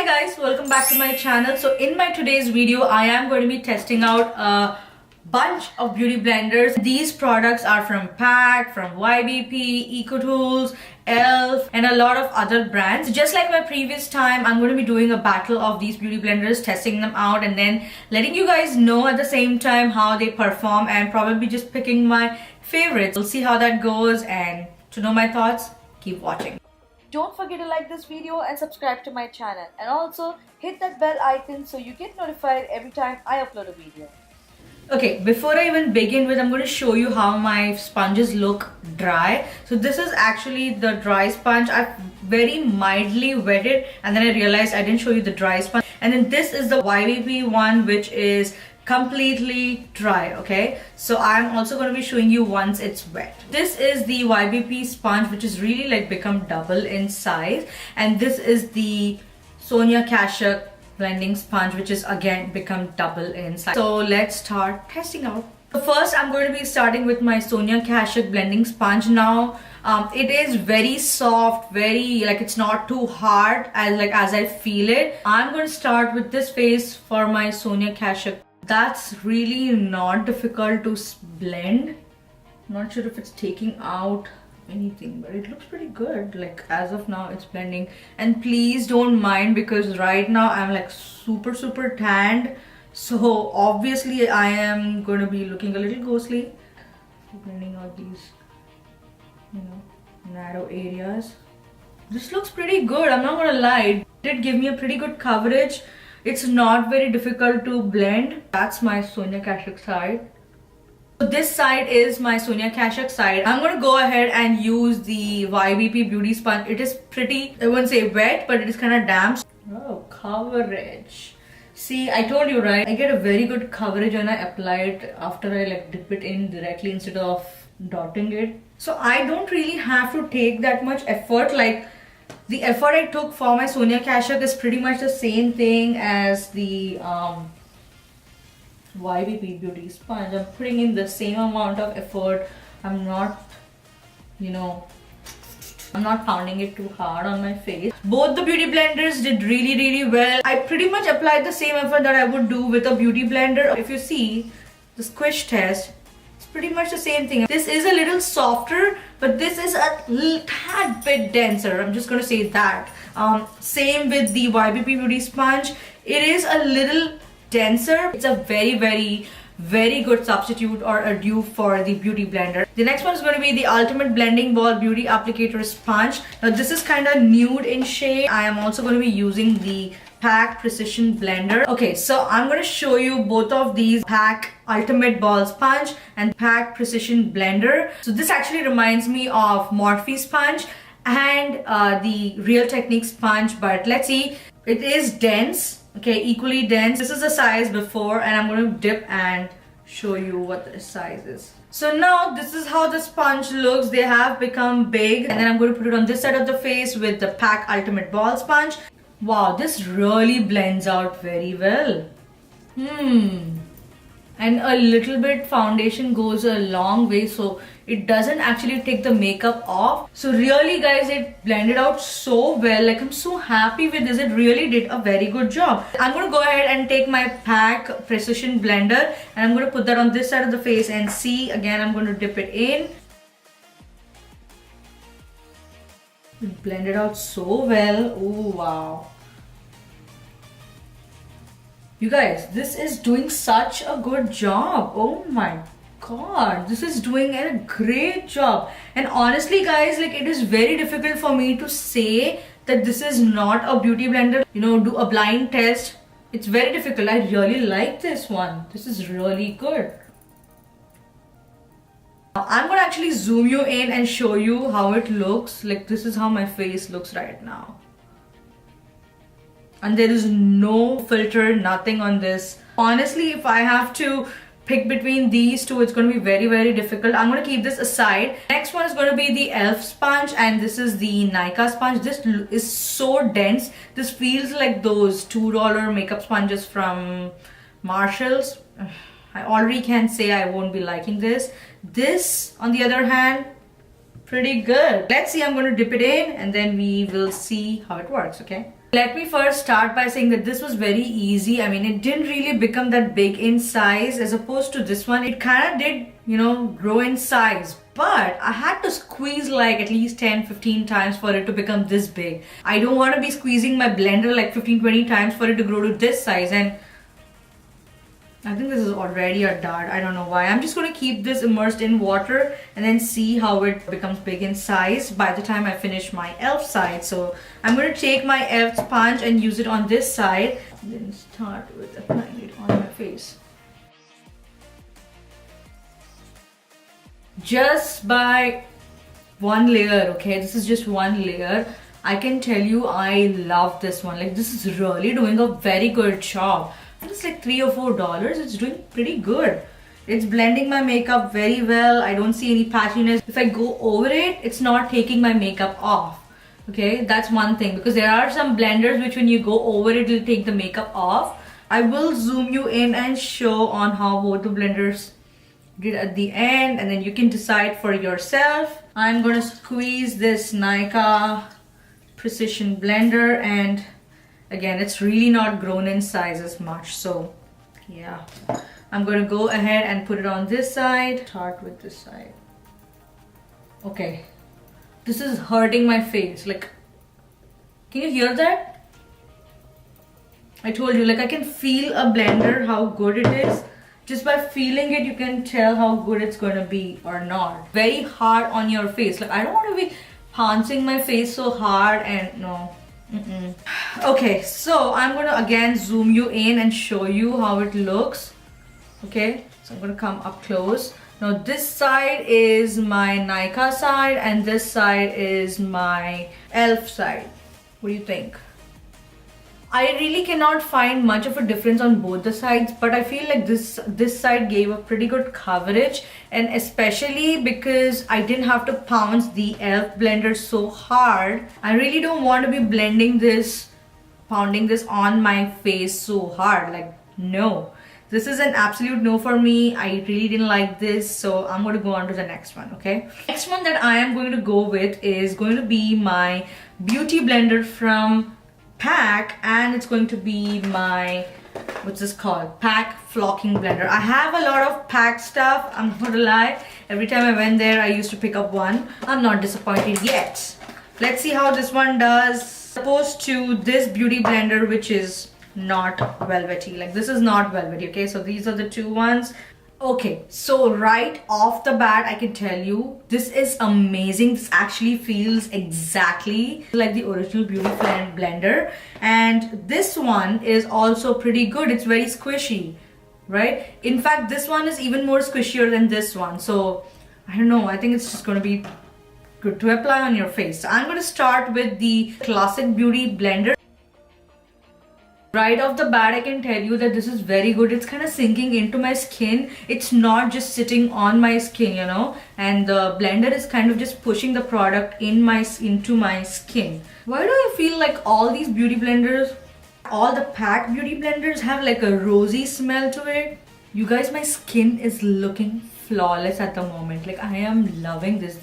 guys, welcome back to my channel. So in my today's video I am going to be testing out a bunch of beauty blenders. These products are from PAC, from YBP, Ecotools, ELF and a lot of other brands. Just like my previous time, I'm going to be doing a battle of these beauty blenders, testing them out and then letting you guys know at the same time how they perform and probably just picking my favorites. We'll see how that goes, and to know my thoughts, keep watching. Don't forget to like this video and subscribe to my channel, and also hit that bell icon so you get notified every time I upload a video. Okay, before I even begin with, I'm going to show you how my sponges look dry. So this is actually the dry sponge. I've very mildly wet it and then I realized I didn't show you the dry sponge. And then this is the YBP one, which is completely dry. Okay, so I'm also going to be showing you once it's wet. This is the YBP sponge, which is really like become double in size, and this is the Sonia Kashuk blending sponge, which is again become double in size. So let's start testing out. So first I'm going to be starting with my Sonia Kashuk blending sponge. Now it is very soft, very like it's not too hard as I feel it. I'm going to start with this face for my Sonia Kashuk. That's really not difficult to blend. Not sure if it's taking out anything, but it looks pretty good. Like as of now it's blending, and please don't mind because right now I'm like super tanned, so obviously I am going to be looking a little ghostly. Blending out these, narrow areas. This looks pretty good, I'm not gonna lie. It did give me a pretty good coverage. It's not very difficult to blend. That's my Sonia Kashuk side. So this side is my Sonia Kashuk side. I'm going to go ahead and use the YBP beauty sponge. It is pretty, I wouldn't say wet, but it is kind of damp. Oh, coverage. See, I told you, right? I get a very good coverage when I apply it after I like dip it in directly instead of dotting it. So I don't really have to take that much effort. Like the effort I took for my Sonia Kashuk is pretty much the same thing as the YBP beauty sponge. I'm putting in the same amount of effort. I'm not, I'm not pounding it too hard on my face. Both the beauty blenders did really well. I pretty much applied the same effort that I would do with a beauty blender. If you see the squish test, it's pretty much the same thing. This is a little softer, but this is a tad bit denser. I'm just gonna say that. Same with the YBP beauty sponge. It is a little denser. It's a very good substitute or a dupe for the beauty blender. The next one is going to be the Ultimate Blending Ball Beauty Applicator Sponge. Now this is kind of nude in shade. I am also going to be using the PAC Precision Blender. Okay, so I'm going to show you both of these, PAC Ultimate Ball Sponge and PAC Precision Blender. So this actually reminds me of Morphe sponge and the Real Technique sponge, but let's see. It is dense. Okay, equally dense. This is the size before, and I'm going to dip and show you what the size is. So now this is how the sponge looks. They have become big, and then I'm going to put it on this side of the face with the PAC Ultimate Ball Sponge. Wow, this really blends out very well. And a little bit foundation goes a long way, so it doesn't actually take the makeup off. So really guys, it blended out so well. Like I'm so happy with this. It really did a very good job. I'm going to go ahead and take my PAC Precision Blender and I'm going to put that on this side of the face and see. Again, I'm going to dip it in. It blended out so well. Oh wow. You guys, this is doing such a good job. Oh my god, this is doing a great job. And honestly guys, like it is very difficult for me to say that this is not a beauty blender, do a blind test. It's very difficult. I really like this one. This is really good. I'm gonna actually zoom you in and show you how it looks. Like this is how my face looks right now. And there is no filter, nothing on this. Honestly, if I have to pick between these two, it's going to be very difficult. I'm going to keep this aside. Next one is going to be the ELF sponge, and this is the Nykaa sponge. This is so dense. This feels like those $2 makeup sponges from Marshall's. I already can say I won't be liking this. This, on the other hand, pretty good. Let's see, I'm going to dip it in and then we will see how it works, okay? Let me first start by saying that this was very easy. I mean, it didn't really become that big in size as opposed to this one. It kind of did, you know, grow in size. But I had to squeeze like at least 10-15 times for it to become this big. I don't want to be squeezing my blender like 15-20 times for it to grow to this size. And I think this is already a dart. I don't know why. I'm just going to keep this immersed in water and then see how it becomes big in size by the time I finish my elf side. So I'm going to take my elf sponge and use it on this side. And then start with applying it on my face. Just by one layer, okay? This is just one layer. I can tell you I love this one. Like, this is really doing a very good job. It's like $3 or $4. It's doing pretty good. It's blending my makeup very well. I don't see any patchiness. If I go over it, it's not taking my makeup off. Okay, that's one thing, because there are some blenders which when you go over it, it'll take the makeup off. I will zoom you in and show on how both the blenders did at the end, and then you can decide for yourself. I'm gonna squeeze this Nykaa Precision Blender, and again, it's really not grown in size as much, so yeah. I'm gonna go ahead and put it on this side. Start with this side. Okay, this is hurting my face. Like, can you hear that? I told you, like, I can feel a blender, how good it is. Just by feeling it, you can tell how good it's gonna be or not. Very hard on your face. Like, I don't want to be pouncing my face so hard, and no. Okay, so I'm gonna again zoom you in and show you how it looks. Okay, so I'm gonna come up close. Now this side is my Nykaa side and this side is my elf side. What do you think? I really cannot find much of a difference on both the sides, but I feel like this side gave a pretty good coverage, and especially because I didn't have to pounce the elf blender so hard. I really don't want to be blending this, pounding this on my face so hard. Like, no. This is an absolute no for me. I really didn't like this, so I'm going to go on to the next one, okay? Next one that I am going to go with is going to be my beauty blender from Pack, and it's going to be my, what's this called, Pack flocking blender. I have a lot of Pack stuff, I'm not gonna lie. Every time I went there I used to pick up one. I'm not disappointed yet. Let's see how this one does. Opposed to this beauty blender, which is not velvety. Like, this is not velvety, okay? So these are the two ones. Okay, so right off the bat, I can tell you, this is amazing. This actually feels exactly like the original Beauty Blender. And this one is also pretty good. It's very squishy, right? In fact, this one is even more squishier than this one. So, I don't know, I think it's just gonna be good to apply on your face. So I'm gonna start with the Classic Beauty Blender. Right off the bat, I can tell you that this is very good. It's kind of sinking into my skin. It's not just sitting on my skin, you know, and the blender is kind of just pushing the product into my skin. Why do I feel like all these beauty blenders, all the Pack beauty blenders have like a rosy smell to it? You guys, my skin is looking flawless at the moment. Like, I am loving this.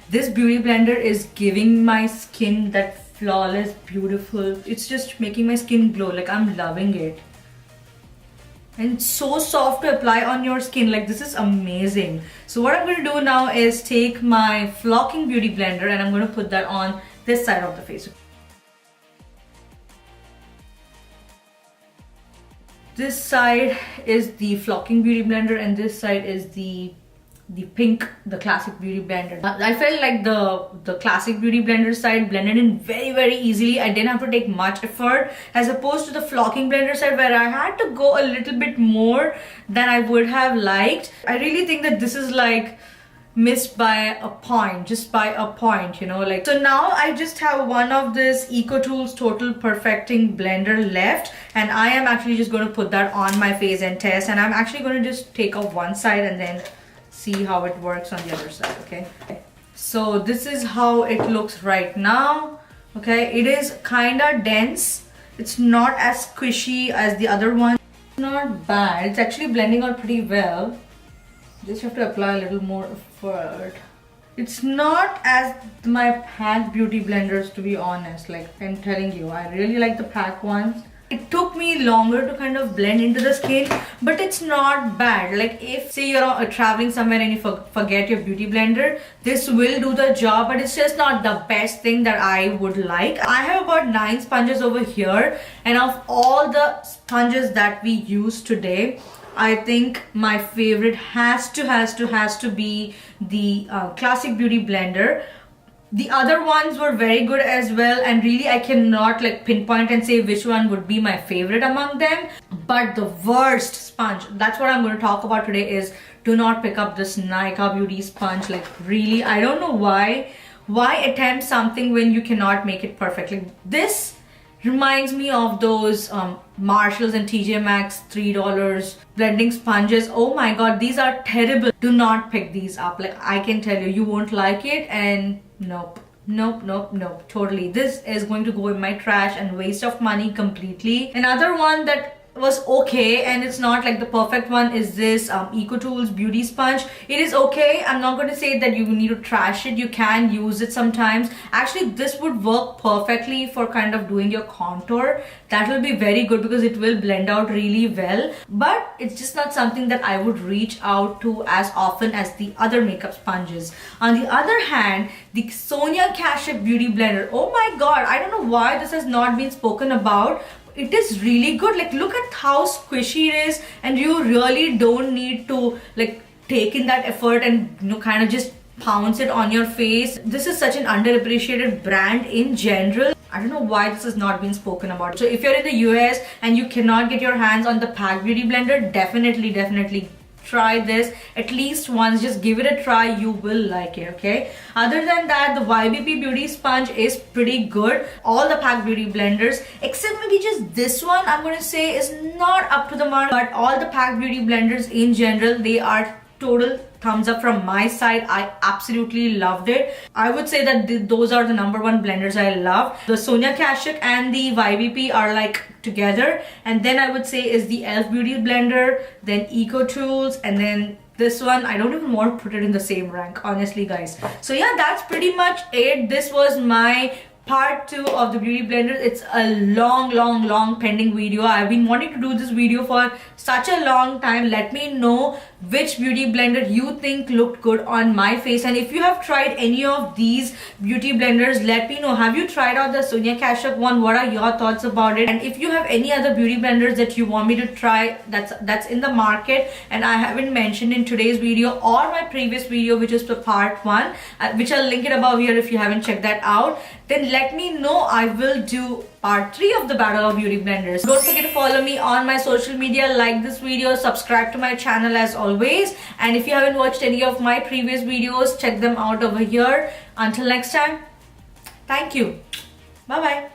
This beauty blender is giving my skin that flawless, beautiful. It's just making my skin glow. Like, I'm loving it. And it's so soft to apply on your skin. Like, this is amazing. So what I'm going to do now is take my flocking beauty blender and I'm going to put that on this side of the face. This side is the flocking beauty blender and this side is the pink, the Classic Beauty Blender. I felt like the Classic Beauty Blender side blended in very easily. I didn't have to take much effort, as opposed to the flocking blender side where I had to go a little bit more than I would have liked. I really think that this is like missed by a point, just by a point, you know, like. So now I just have one of this Ecotools Total Perfecting Blender left, and I am actually just going to put that on my face and test, and I'm actually going to just take off one side and then see how it works on the other side. Okay, so this is how it looks right now. Okay, it is kind of dense. It's not as squishy as the other one. Not bad. It's actually blending out pretty well. Just have to apply a little more effort. It's not as my pack beauty blenders, to be honest. Like I'm telling you, I really like the pack ones. It took me longer to kind of blend into the skin, but it's not bad. Like if say you're traveling somewhere and you forget your beauty blender, this will do the job, but it's just not the best thing that I would like. I have about 9 sponges over here, and of all the sponges that we use today, I think my favorite has to be the classic beauty blender. The other ones were very good as well, and really I cannot like pinpoint and say which one would be my favorite among them. But the worst sponge, that's what I'm going to talk about today, is do not pick up this Nykaa beauty sponge. Like really, I don't know why attempt something when you cannot make it perfect. Like this reminds me of those Marshalls and TJ Maxx $3 blending sponges. Oh my god, these are terrible. Do not pick these up. Like I can tell you, you won't like it. And nope, totally. This is going to go in my trash and waste of money completely. Another one that was okay, and it's not like the perfect one, is this Ecotools beauty sponge. It is okay. I'm not going to say that you need to trash it. You can use it sometimes. Actually, this would work perfectly for kind of doing your contour. That will be very good because it will blend out really well, but it's just not something that I would reach out to as often as the other makeup sponges. On the other hand, the Sonia Kashuk beauty blender, oh my god, I don't know why this has not been spoken about. It is really good. Like look at how squishy it is, and you really don't need to like take in that effort and kind of just pounce it on your face. This is such an underappreciated brand in general. I don't know why this has not been spoken about. So if you're in the US and you cannot get your hands on the pack beauty blender, definitely try this at least once. Just give it a try, you will like it. Okay, other than that, the YBP beauty sponge is pretty good. All the pack beauty blenders except maybe just this one, I'm going to say, is not up to the mark. But all the pack beauty blenders in general, they are total thumbs up from my side. I absolutely loved it. I would say that those are the #1 blenders I love. The Sonia Kashuk and the YBP are like together, and then I would say is the ELF beauty blender, then Ecotools, and then this one. I don't even want to put it in the same rank, honestly guys. So yeah, that's pretty much it. This was my part 2 of the beauty blenders. It's a long pending video. I've been wanting to do this video for such a long time. Let me know which beauty blender you think looked good on my face, and if you have tried any of these beauty blenders, let me know. Have you tried out the Sonia Kashuk one? What are your thoughts about it? And if you have any other beauty blenders that you want me to try that's in the market and I haven't mentioned in today's video or my previous video, which is the part 1, which I'll link it above here if you haven't checked that out, then let me know. I will do part 3 of the battle of beauty blenders. Don't forget to follow me on my social media, like this video, subscribe to my channel as always, and if you haven't watched any of my previous videos, check them out over here. Until next time, thank you. Bye bye.